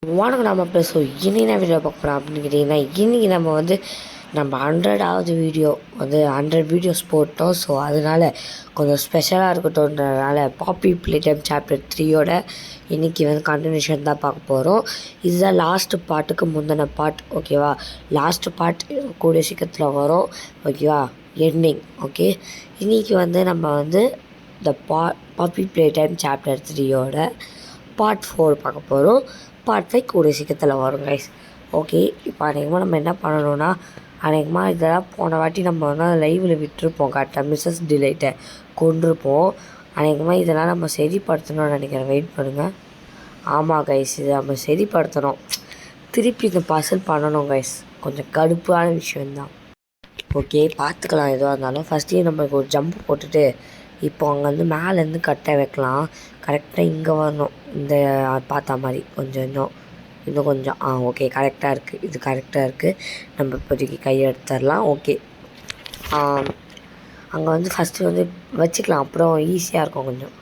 வணக்கம் நம்ம ஸோ இன்றைக்கி வீடியோ பார்க்க போகிறோம் அப்படின்னு கேட்டிங்கன்னா இன்றைக்கி நம்ம 100வது வீடியோ 100 வீடியோஸ் போட்டோம். ஸோ அதனால் கொஞ்சம் ஸ்பெஷலாக இருக்கட்டும்ன்றதுனால பாப்பி ப்ளே டைம் சாப்டர் 3யோட இன்றைக்கி கண்டினியூஷன் தான் பார்க்க போகிறோம். இதுதான் லாஸ்ட்டு பாட்டுக்கு முந்தின பார்ட். ஓகேவா, லாஸ்ட்டு பார்ட் கூடிய சீக்கிரத்தில் வரும். ஓகேவா, எண்டிங். ஓகே, இன்றைக்கி நம்ம இந்த பாப்பி ப்ளே டைம் சாப்டர் 3யோட பார்ட் 4 பார்க்க போகிறோம். பார்ட் 5 கூடிய சீக்கிரத்தில் வரும் கைஸ். ஓகே, இப்போ அநேகமாக நம்ம என்ன பண்ணணும்னா, அநேகமாக இதெல்லாம் போன வாட்டி நம்ம லைவில் விட்டுருப்போம். கரெக்டாக மிஸ்ஸஸ் டிலைட்டை கொண்டிருப்போம். அநேகமாக இதெல்லாம் நம்ம சரிப்படுத்தணும்னு நினைக்கிறேன். வெயிட் பண்ணுங்கள். ஆமாம் கைஸ், இதை நம்ம சரிப்படுத்தணும். திருப்பி இந்த பசல் பண்ணணும் கைஸ். கொஞ்சம் கடுப்பான விஷயந்தான். ஓகே, பார்த்துக்கலாம் எதுவாக இருந்தாலும். ஃபஸ்ட்டே நம்ம ஒரு ஜம்ப் போட்டுட்டு இப்போ அங்கேருந்து மேலேருந்து கட்டை வைக்கலாம். கரெக்டாக இங்கே வரணும். இந்த பார்த்தா மாதிரி இன்னும் கொஞ்சம் ஓகே, கரெக்டாக இருக்குது. இது கரெக்டாக இருக்குது. நம்ம இப்போதைக்கு கையை எடுத்துடலாம். ஓகே, அங்கே ஃபஸ்ட்டு வச்சுக்கலாம். அப்புறம் ஈஸியாக இருக்கும் கொஞ்சம்.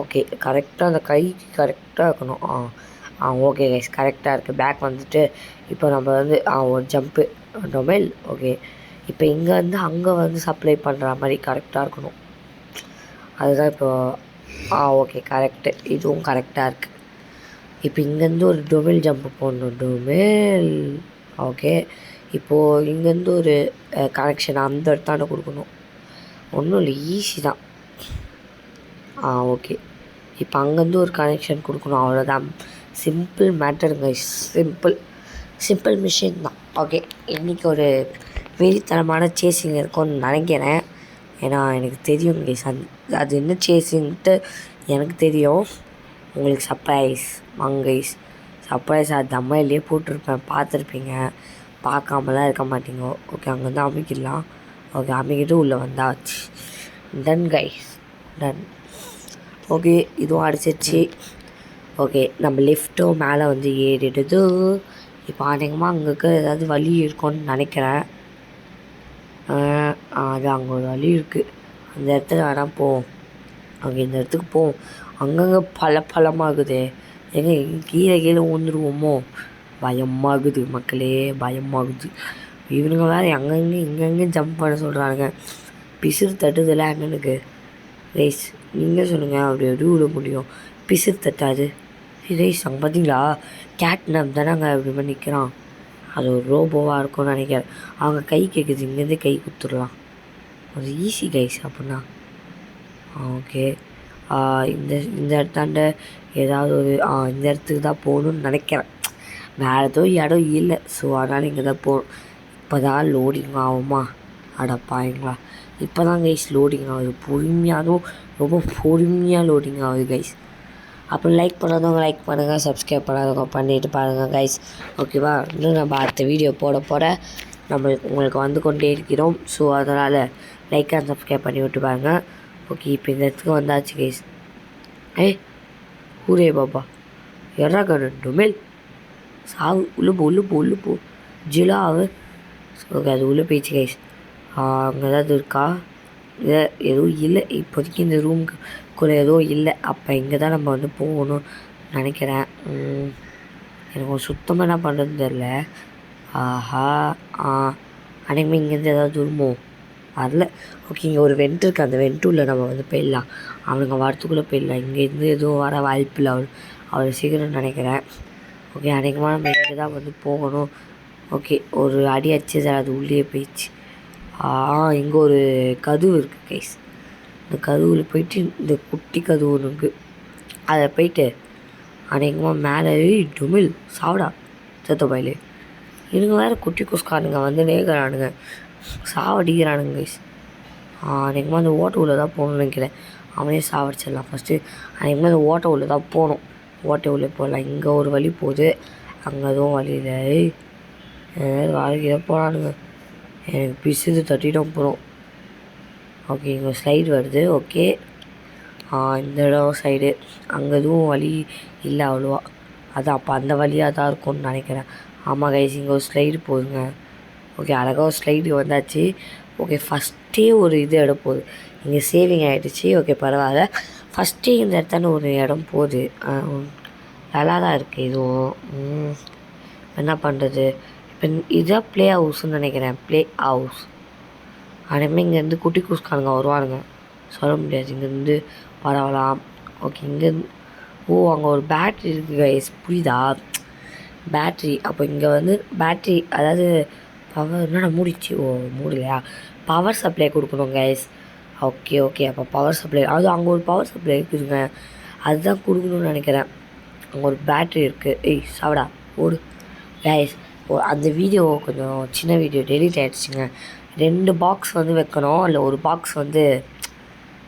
ஓகே, கரெக்டாக அந்த கைக்கு கரெக்டாக இருக்கணும். ஓகே கைஸ், கரெக்டாக இருக்குது. பேக் இப்போ நம்ம ஒரு ஜம்ப்பு டொமைல். ஓகே, இப்போ இங்கே அங்கே சப்ளை பண்ணுற மாதிரி கரெக்டாக இருக்கணும். அதுதான் இப்போது ஓகே, கரெக்டு. இதுவும் கரெக்டாக இருக்குது. இப்போ இங்கேருந்து ஒரு டொமைல் ஜம்ப் போடணும். டொமைல். ஓகே, இப்போது இங்கேருந்து ஒரு கனெக்ஷன் அந்த இடத்தாண்ட கொடுக்கணும். ஒன்றும் இல்லை, ஈஸி தான். ஓகே, இப்போ அங்கேருந்து ஒரு கனெக்ஷன் கொடுக்கணும். அவ்வளோதான். சிம்பிள் மேட்டருங்க. சிம்பிள் மிஷின் தான். ஓகே, இன்றைக்கி ஒரு வெறித்தனமான சேசிங் இருக்கும்னு நினைக்கிறேன். ஏன்னா எனக்கு தெரியும் கைஸ், அது என்ன சேஸின்ட்டு எனக்கு தெரியும். உங்களுக்கு சர்ப்ரைஸ் கைஸ். சர்ப்ரைஸ் அது அம்மாயிலே போட்டிருப்பேன், பார்த்துருப்பீங்க. பார்க்காமலாம் இருக்க மாட்டீங்க. ஓகே, அங்கேருந்து அமைக்கிடலாம். ஓகே, அமைக்கிட்டு உள்ளே வந்தாச்சு. Ton guys, ton. ஓகே, இதுவும் அடிச்சிருச்சு. ஓகே, நம்ம லெஃப்ட்டும் மேலே ஏறிடுது. இப்போ அநேகமாக அங்கே ஏதாவது வழி இருக்கும்னு நினைக்கிறேன். அது அங்கே ஒரு வழி இருக்குது. அந்த இடத்துல வேணால் போவோம். அங்கே இந்த இடத்துக்கு போவோம். அங்கங்கே பழமாகுது. எங்கே கீழே ஊந்துருவோமோ? பயமாகுது மக்களே, பயமாகுது. இவனுங்க வேறு இங்கங்கே ஜம்ப் பண்ண சொல்கிறானுங்க. பிசிறு தட்டுதில்ல அண்ணனுக்கு. ரைஸ், நீங்கள் சொல்லுங்கள், அப்படி எப்படி விட முடியும்? பிசிறு தட்டாது. ரைஸ், அங்கே பார்த்தீங்களா, கேட் நம் தானே அங்கே அப்படி மாதிரி நிற்கிறான். அது ஒரு ரோபோவாக இருக்கும்னு நினைக்கிறேன். அவங்க கை கேட்குது, இங்கேருந்து கை கொடுத்துடலாம். அது ஈஸி கைஸ் அப்படின்னா. ஓகே, இந்த இடத்தாண்ட ஏதாவது ஒரு இந்த இடத்துக்கு தான் போகணுன்னு நினைக்கிறேன். வேறு ஏதோ இடம் இல்லை. ஸோ அதனால் இங்கே தான் போகணும். இப்போ தான் லோடிங் ஆகுமா? அடப்பாங்களா, இப்போ தான் கைஸ் லோடிங் ஆகுது. ரொம்ப பொறுமையாக லோடிங் ஆகுது கைஸ். அப்புறம் லைக் பண்ணாதவங்க லைக் பண்ணுங்கள், சப்ஸ்கிரைப் பண்ணாதவங்க பண்ணிவிட்டு பாருங்கள் கைஸ். ஓகேவா, இன்னும் நம்ம அடுத்த வீடியோ போட உங்களுக்கு கொண்டே இருக்கிறோம். ஸோ அதனால் லைக் அண்ட் சப்ஸ்கிரைப் பண்ணி விட்டு பாருங்கள். ஓகே, இப்போ இந்த இடத்துக்கு வந்தாச்சு கைஸ். ஊரே பாப்பா எறா டொமேல் சாவு. உள்ளே போ ஜிலாவு. ஓகே, அது உள்ளே போயிடுச்சு கைஸ். அங்கே ஏதாவது இருக்கா? எதுவும் இல்லை இப்போதைக்கு. இந்த ரூமுக்கு கூட எதுவும் இல்லை. அப்போ இங்கே தான் நம்ம போகணும்னு நினைக்கிறேன். எனக்கு சுத்தமாக என்ன பண்ணுறதுன்னு தெரில. அனைமே இங்கேருந்து ஏதாவது வருமோ? வரல. ஓகே, இங்கே ஒரு வெண்ட் இருக்குது. அந்த வெண்ட்டுள்ள நம்ம போயிடலாம். அவனுங்க வரத்துக்குள்ளே போயிடலாம். இங்கேருந்து எதுவும் வர வாய்ப்பு இல்லை. அவ்வளோ சீக்கிரம் நினைக்கிறேன். ஓகே, அநேகமாக நம்ம இங்கே தான் போகணும். ஓகே, ஒரு அடி அடிச்சு அது உள்ளே போயிடுச்சு. இங்கே ஒரு கதவு இருக்குது கைஸ். இந்த கதவுல போயிட்டு இந்த குட்டி கதவு ஒன்று இருக்குது. அதை போயிட்டு அநேகமாக மேலே டொமில் சாவிடா செத்த பயிலு. இவங்க வேறு குட்டி குஸ்கானுங்க நேர்கிறானுங்க, சாவடிக்கிறானுங்க கைஸ். அநேகமாக அந்த ஓட்ட உள்ள தான் போகணும்னு நினைக்கிறேன். அவனே சாவடிச்சிடலாம் ஃபஸ்ட்டு. அநேகமாக அந்த ஓட்ட உள்ள தான் போகணும். ஓட்டை உள்ளே போகலாம். இங்கே ஒரு வழி போகுது, அங்கே எதுவும் வழி இல்லை. வாழ்க்கையில போகலானுங்க. எனக்கு பிசுது தட்டிடும் போகிறோம். ஓகே, இங்கே ஸ்லைடு வருது. ஓகே, இந்த இடம் சைடு அங்கே எதுவும் வழி இல்லை அவ்வளோவா. அதான் அப்போ அந்த வழியாக தான் இருக்கும்னு நினைக்கிறேன். ஆமாம் கைஸ், இங்கே ஒரு ஸ்லைடு போகுதுங்க. ஓகே, அழகாக ஒரு ஸ்லைடு வந்தாச்சு. ஓகே, ஃபஸ்ட்டே ஒரு இடம் போகுது. இங்கே சேவிங் ஆகிடுச்சு. ஓகே, பரவாயில்ல. ஃபஸ்ட்டே இந்த இடத்தான ஒரு இடம் போகுது. நல்லா தான் இருக்குது இதுவும். என்ன பண்ணுறது? இப்போ இதுதான் ப்ளே ஹவுஸ்ன்னு நினைக்கிறேன். Play house. அதேமாதிரி இங்கேருந்து குட்டி கூஸ்காரங்க வருவானுங்க, சொல்ல முடியாது. இங்கேருந்து வரலாம். ஓகே, இங்கேருந்து அங்கே ஒரு பேட்ரி இருக்குது கைஸ், புரியுதா? பேட்ரி. அப்போ இங்கே வந்து பேட்ரி, அதாவது பவர் என்னடா மூடிச்சு? மூடலையா? பவர் சப்ளை கொடுக்கணும் கைஸ். ஓகே அப்போ பவர் சப்ளை, அது அங்கே ஒரு பவர் சப்ளை இருக்குதுங்க, அதுதான் கொடுக்கணும்னு நினைக்கிறேன். அங்கே ஒரு பேட்ரி இருக்குது. சாவடா ஓடு கைஸ். அந்த வீடியோ கொஞ்சம் சின்ன வீடியோ டெலிட் ஆகிடுச்சிங்க. 2 பாக்ஸ் வந்து வைக்கணும், இல்லை ஒரு பாக்ஸ் வந்து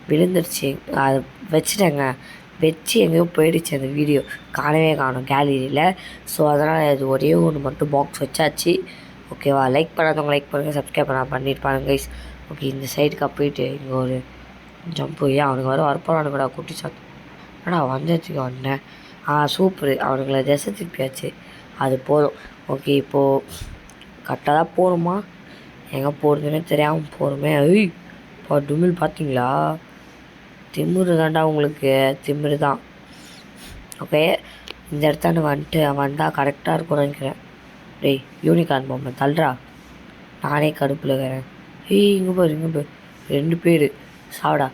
விழுந்துருச்சு. அது வச்சுட்டேங்க, வச்சு எங்கேயோ போயிடுச்சு அந்த வீடியோ, காணவே காணும் கேலரியில். ஸோ அதனால் அது ஒரே ஒன்று மட்டும் பாக்ஸ் வச்சாச்சு. ஓகேவா? லைக் பண்ணாதவங்க லைக் பண்ணுங்கள், சப்ஸ்கிரைப் பண்ணியிருப்பாங்க கைஸ். ஓகே, இந்த சைடுக்காக போயிட்டு இங்கே ஒரு ஜம்ப்பு. அவனுக்கு வரப்போறானுங்கடா குட்டி சாத்து. என்னடா வந்ததுக்கு வந்தேன். சூப்பரு, அவனுங்களை திசை திருப்பியாச்சு, அது போதும். ஓகே, இப்போது கரெக்டாக தான் போகணுமா, எங்கே போகிறதுனே தெரியாமல் போகிறோமே. இப்போ டுமில் பார்த்தீங்களா? திமிரு தான்டா உங்களுக்கு, திமிரு தான். ஓகே, இந்த இடத்தாண்டு வந்தால் கரெக்டாக இருக்கும்னு நினைக்கிறேன். யூனிகார்ன் பொம்மை தள்ளுறா, நானே கடுப்பில் இருக்கிறேன். இங்கே போய் 2 பேர் சாவடா.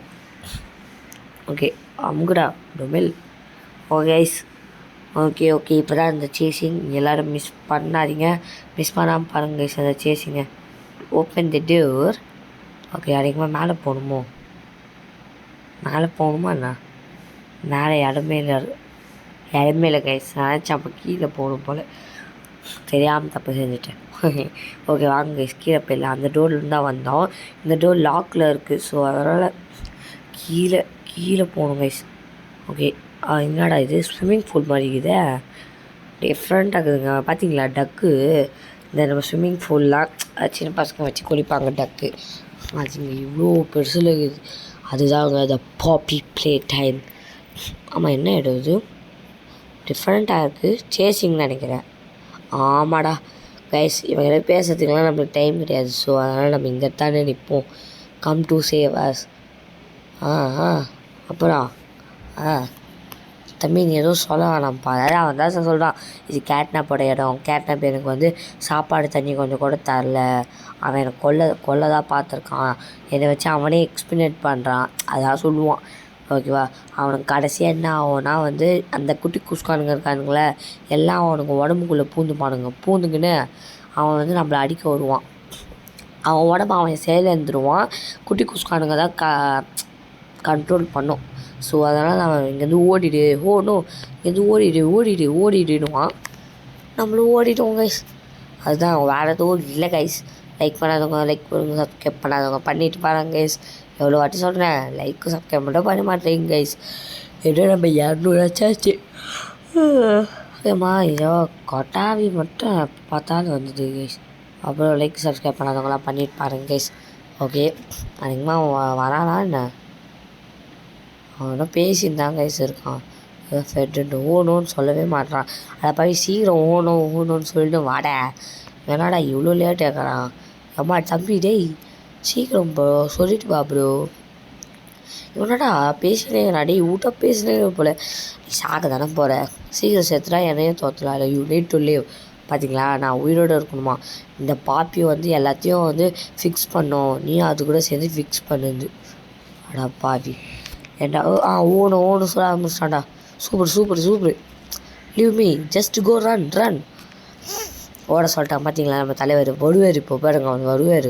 ஓகே, அமுகுடா டுமில். கைஸ். ஓகே இப்போ தான் இந்த சேசிங், எல்லோரும் மிஸ் பண்ணாதீங்க, மிஸ் பண்ணாமல் பாருங்கள் கைஸ் அந்த சேசிங்க. Open the door. ஓகே, அதிகமாக மேலே போகணுமா என்ன? மேலே இடமே இல்லை கைஸ். நினச்சேன் அப்போ கீழே போகணும் போல், தெரியாமல் தப்பு செஞ்சுட்டேன். ஓகே வாங்க கைஸ், கீழே போயிடலாம். அந்த டோர்லேருந்து தான் வந்தோம், இந்த டோர் லாக்கில் இருக்குது. ஸோ அதனால் கீழே போகணும் கைஸ். ஓகே, என்னடா இது ஸ்விம்மிங் பூல் மாதிரி இருக்குதே, டிஃப்ரெண்ட்டாக இருக்குதுங்க. பார்த்தீங்களா டக்கு? இந்த நம்ம ஸ்விம்மிங் பூல்லாம் சின்ன பசங்க வச்சு குளிப்பாங்க டக்கு, அது இங்கே இவ்வளோ பெருசில் இருக்குது. அதுதாங்க த பாப்பி ப்ளே டைம். ஆமாம், என்ன இடம் இது? டிஃப்ரெண்ட்டாக இருக்குது. சேசிங்னு நினைக்கிறேன். ஆமாடா கைஸ், இவங்களே பேசுறதுக்கெலாம் நம்மளுக்கு டைம் கிடையாது. ஸோ அதனால் நம்ம இங்கே தானே நிற்போம். Come to save us. அப்புறம் தம்பி நீ எதுவும் சொல்ல வேணாம்ப்பா. அதாவது அவன் தான் சொல்கிறான், இது கேட்னாப்போட இடம், கேட்னாப் எனக்கு வந்து சாப்பாடு தண்ணி கொஞ்சம் கூட தரல, அவன் எனக்கு கொல்ல தான் பார்த்துருக்கான், என்னை வச்சு அவனே எக்ஸ்பிளைன் பண்ணுறான், அதான் சொல்லுவான். ஓகேவா? அவனுக்கு கடைசியாக என்ன ஆகும்னா வந்து அந்த குட்டி குஸ்கானுங்க இருக்கானுங்களே, எல்லாம் அவனுக்கு உடம்புக்குள்ளே பூந்துக்குன்னு அவன் வந்து நம்மளை அடிக்க வருவான். அவன் உடம்பு அவன் செயல் எழுந்துருவான், குட்டி குஸ்கானுங்க தான் கண்ட்ரோல் பண்ணும். ஸோ அதனால் அவன் இங்கேருந்து ஓடிடுவான், நம்மளும் ஓடிடுவோம் கைஸ். அதுதான், வேறு எதுவும் இல்லை கைஸ். லைக் பண்ணாதவங்க லைக் பண்ணுங்க, சப்ஸ்கிரைப் பண்ணாதவங்க பண்ணிட்டு பாருங்க கைஸ். எவ்வளோ வாட்டி சொல்கிறேன், லைக்கு சப்ஸ்கிரைப் மட்டும் பண்ண மாட்டேங்க கைஸ். ஏதோ நம்ம 200 ஆச்சாச்சு. ஏம்மா இதோ கொட்டாவி மட்டும் பார்த்தாலும் வந்தது கைஸ். அப்புறம் லைக் சப்ஸ்கிரைப் பண்ணாதவங்களாம் பண்ணிட்டு பாருங்க கைஸ். ஓகே, அதிகமாக வரானா என்ன? அவனும் பேசியிருந்தாங்க கைஸ் இருக்கான். ஃபெட்டு ஓணுன்னு சொல்லவே மாட்டான். அதை போய் சீக்கிரம் ஓணுன்னு சொல்லிட்டு வாட, என்னடா இவ்வளோ லேட் ஆகிறான்? அம்மா தம்பி டேய் சீக்கிரம் ப்ரோ சொல்லிட்டு வா ப்ரோ. இவனடா பேசினேங்கண்ணா, டேய் ஊட்ட பேசினே போல, நீ சாக தானே போகிற, சீக்கிரம் சேர்த்துடா, என்னையும் தோற்றலாம். இல்லை யூ நீட் டு லிவ். பார்த்தீங்களா, நான் உயிரோடு இருக்கணுமா? இந்த பாப்பி வந்து எல்லாத்தையும் வந்து ஃபிக்ஸ் பண்ணோம், நீ அது கூட சேர்ந்து ஃபிக்ஸ் பண்ணுது. அடா பாப்பி ஏண்டா ஓணும் சொல்ல ஆரம்பிச்சிட்டான்டா. Super leave me, just go run ஓட சொல்லிட்டான். பார்த்தீங்களா நம்ம தலைவர் வருவார். இப்போ பாருங்க அவன் வருவார்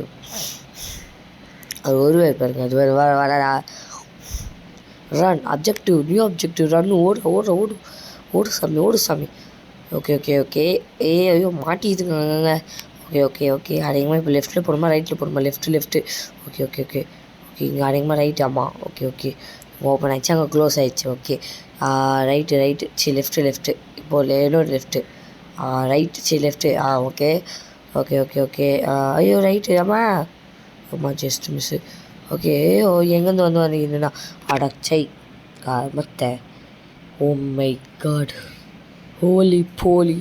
பாருங்க, அது வரடா. Run objective, new objective, run ஓடு சாமி. ஓகே ஐயோ மாட்டிக்குதுங்க. ஓகே அதிகமாக இப்போ லெஃப்ட்டில் போகணுமா ரைட்டில் போகணுமா? லெஃப்ட்டு. ஓகே இங்கே அதிகமாக ரைட். ஆமாம் ஓகே ஓப்பன் ஆகிடுச்சு, அங்கே க்ளோஸ் ஆகிடுச்சு. ஓகே ரைட்டு லெஃப்ட்டு இப்போது இன்னொரு லெஃப்ட்டு, ரைட்டு லெஃப்ட்டு. ஓகே ஐயோ ரைட்டு. ஆமாம் ஜஸ்ட் மிஸ்ஸு. ஓகே எங்கேருந்து வந்தீங்கன்னா அடச்சை மத்த. ஓ மை காட், ஹோலி போலி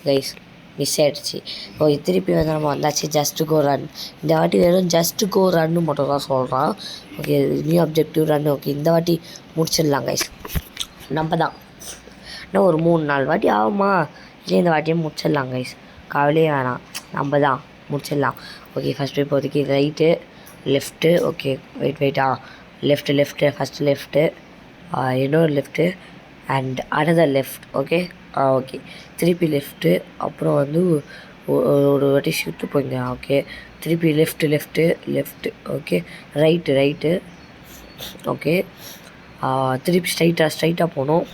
கைஸ், மிஸ் ஆகிடுச்சு. ஓகே திருப்பி வந்து நம்ம வந்தாச்சு. ஜஸ்ட் கோ ரன், இந்த வாட்டி வெறும் ஜஸ்ட் கோ ரன்னு மட்டும் தான் சொல்கிறான். Okay new objective run. Okay இந்த வாட்டி முடிச்சிடலாம் கைஸ். நம்ம இன்னும் ஒரு 3-4 வாட்டி ஆகுமா, இல்லை இந்த வாட்டியே முடிச்சிடலாம் கைஸ், கவலையே வேணாம், நம்ம தான் முடிச்சிடலாம். ஓகே ஃபஸ்ட்டு இப்போதைக்கு ரைட்டு லெஃப்ட்டு, ஓகே வெயிட்டா லெஃப்ட்டு ஃபஸ்ட்டு லெஃப்ட்டு, இன்னொரு left and another left. Okay okay திருப்பி லெஃப்ட்டு, அப்புறம் வந்து ஒரு வாட்டி ஷிஃப்ட்டு போய்ங்க. ஓகே திருப்பி லெஃப்ட்டு ஓகே ரைட்டு ஓகே திருப்பி ஸ்ட்ரைட்டாக போகணும்.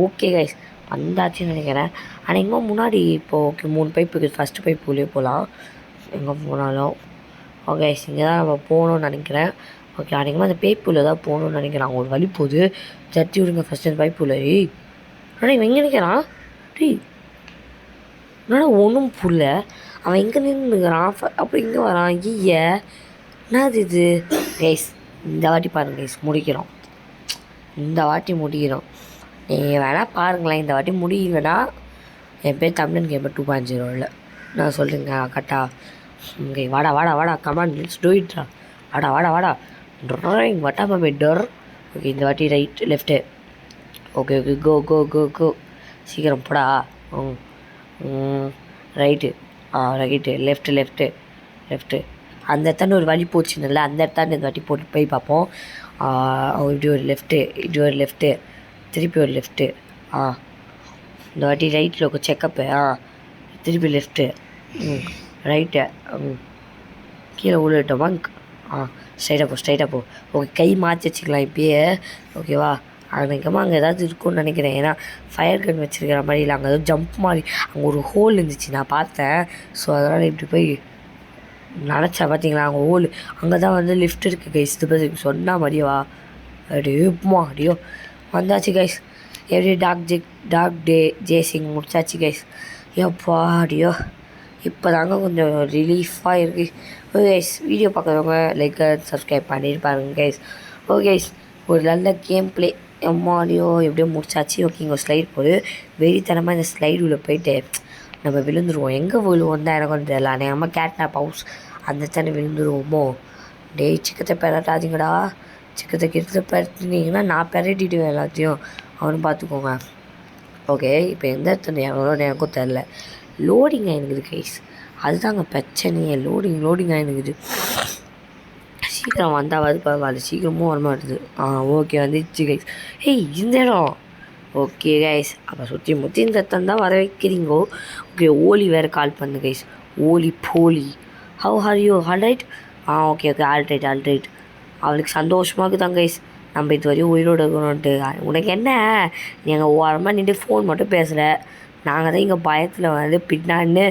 ஓகே கைஸ் வந்தாச்சுன்னு நினைக்கிறேன். ஆனால் எங்கே முன்னாடி இப்போது ஓகே 3 பைப் இருக்குது, ஃபஸ்ட்டு பைப் உள்ளே போகலாம் எங்கே போனாலும். ஓகே இங்கே தான் நம்ம போகணுன்னு நினைக்கிறேன். ஓகே அன்றைக்குமா அந்த பைப்புள்ள தான் போகணுன்னு நினைக்கிறேன். அவங்க ஒரு வழி போகுது, தட்டி விடுங்க ஃபஸ்ட்டு அந்த பைப்புள்ள. ஆனால் இவன் எங்கே நிற்கிறான் என்னடா ஒன்றும் புரியல, அவன் எங்கே நின்றுக்கிறான் அப்புறம் இங்கே வரான். என்னது இது கைஸ், இந்த வாட்டி பாருங்கள் கைஸ் முடிக்கிறோம், இந்த வாட்டி முடிக்கிறோம். நீங்கள் வேணால் பாருங்களேன், இந்த வாட்டி முடியலன்னா என் பேர் தமிழன் கேமர் 2.0 இல்லை நான் சொல்கிறேங்க கரெக்டா. ஓகே வாடா கமான் லெட்ஸ் டூ இட்ரா, வாடா ட்ராயிங் வட்டாம பெட்டர். ஓகே இந்த வாட்டி ரைட் லெஃப்ட்டு, ஓகே கோ சீக்கிரம் போடா. ரைட்டு லெஃப்ட்டு அந்த இடத்தாண்டு ஒரு வழி போச்சுன்னு அந்த இடத்தாண்டு இந்த வாட்டி போட்டு போய் பார்ப்போம். இப்படி ஒரு லெஃப்ட்டு திருப்பி ஒரு லெஃப்ட்டு, இந்த வாட்டி ரைட்டில் செக்கப்பு, திருப்பி லெஃப்ட்டு ரைட்டு கீழே உள்ளிட்டோமா, ஸ்ட்ரைட்டாக போ. ஓகே கை மாற்றி வச்சுக்கலாம் இப்பயே, ஓகேவா. அன்றைக்கமாக அங்கே ஏதாவது இருக்கும்னு நினைக்கிறேன், ஏன்னா ஃபயர் கன் வச்சுருக்கிற மாதிரி இல்லை, அங்கே ஏதாவது ஜம்ப் மாதிரி அங்கே ஒரு ஹோல் இருந்துச்சு நான் பார்த்தேன். ஸோ அதனால் இப்படி போய் நினச்சா பார்த்தீங்களா, அங்கே ஹோல் அங்கே தான் வந்து லிஃப்ட் இருக்குது கைஸ். இது பற்றி சொன்னால் மாதிரியா அடியோ வந்தாச்சு கைஸ். எப்படி டாக் டே ஜேசிங் முடிச்சாச்சு கைஸ். அடியோ இப்போ தாங்க கொஞ்சம் ரிலீஃபாக இருக்குது. ஓகே கைஸ் வீடியோ பார்க்குறவங்க லைக் சப்ஸ்கிரைப் பண்ணியிருப்பாருங்க கைஸ். ஓகே கைஸ் ஒரு நல்ல கேம் ப்ளே எம்மாடியோ எப்படியோ முடிச்சாச்சு. ஓகே இங்கே ஸ்லைட் போகுது, வெறித்தனமாக இந்த ஸ்லைடு உள்ள போயிட்டு நம்ம விழுந்துருவோம். எங்கே விழுவோம் தான் எனக்கு வந்து தெரியல, நம்ம கேட்னாப் ஹவுஸ் அந்த தண்ணி விழுந்துருவோமோ. சிக்கத்தை பெறட்டாதீங்கடா, சிக்கத்தை கிட்டத்தை பெறட்டினீங்கன்னா நான் பெறட்டிடுவேன் எல்லாத்தையும், அவனு பார்த்துக்கோங்க. ஓகே இப்போ எந்த இடத்துல எவ்வளோ எனக்கும் தெரில, லோடிங் ஆகினுக்குது கைஸ், அதுதாங்க பிரச்சனையே. லோடிங் ஆகினுக்குது. சீக்கிரம் வந்தாவது பரவாயில்ல, சீக்கிரமும் வரமாட்டுது. ஓகே வந்துச்சு கைஸ். இந்த இடம் ஓகே கைஸ். அப்போ சுற்றி முற்றி இந்த இடத்துல தான் வர வைக்கிறீங்கோ. ஓகே ஓலி வேறு கால் பண்ணு கைஸ், ஓலி போலி how are you alright. Okay alright. அவளுக்கு சந்தோஷமாக தான் கைஸ் நம்ம இது வரையும் உயிரோடு இருக்கணும்ன்ட்டு. உனக்கு என்ன, நீ அங்கே ஓரமாக நின்று ஃபோன் மட்டும் பேசுகிற, நாங்கள் தான் இங்கே பயத்தில் வந்து பின்னான்னு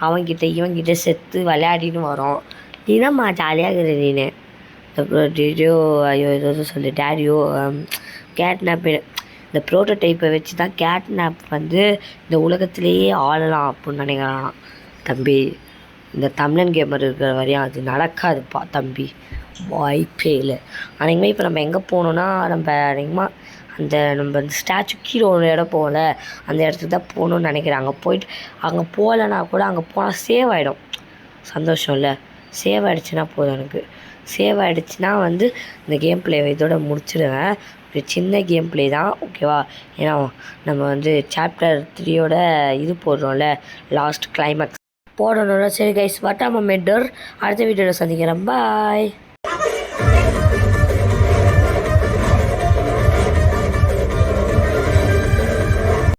அவன்கிட்ட இவன்கிட்ட செத்து விளையாடின்னு வரோம். நீதான்மா ஜாலியாக இருக்கிற நீனு. அப்புறம் டேடியோ ஐயோ ஏதோ சொல்லு டேடியோ கேட்னாப், இந்த ப்ரோட்டோடைப்பை வச்சு தான் கேட்னாப் வந்து இந்த உலகத்திலேயே ஆளலாம் அப்படின்னு நினைக்கிறான் தம்பி. இந்த தமிழன் கேமர் இருக்கிற வரையும் அது நடக்காதுப்பா தம்பி, வாய்ப்பே இல்லை. அன்றைக்குமே இப்போ நம்ம எங்கே போகணுன்னா நம்ம நம்ம ஸ்டாச்சு கீழே ஒரு இடம் போகல, அந்த இடத்துக்கு தான் போகணுன்னு நினைக்கிறாங்க. அங்கே போகலன்னா கூட அங்கே போனால் சேவ் ஆகிடும். சந்தோஷம் இல்லை, சேவ் ஆகிடுச்சுன்னா போதும். எனக்கு சேவ் ஆகிடுச்சுன்னா வந்து இந்த கேம் பிளே இதோட முடிச்சிடுவேன். ஒரு சின்ன கேம் பிளே தான் ஓகேவா. ஏன்னா நம்ம வந்து சாப்டர் 3யோட இது போடுறோம்ல, லாஸ்ட் கிளைமேக்ஸ் போடணும்ல. சரி கைஸ் வட்டாம மெட்டர் அடுத்த வீடியோவில் சந்திக்கிறேன், பாய்.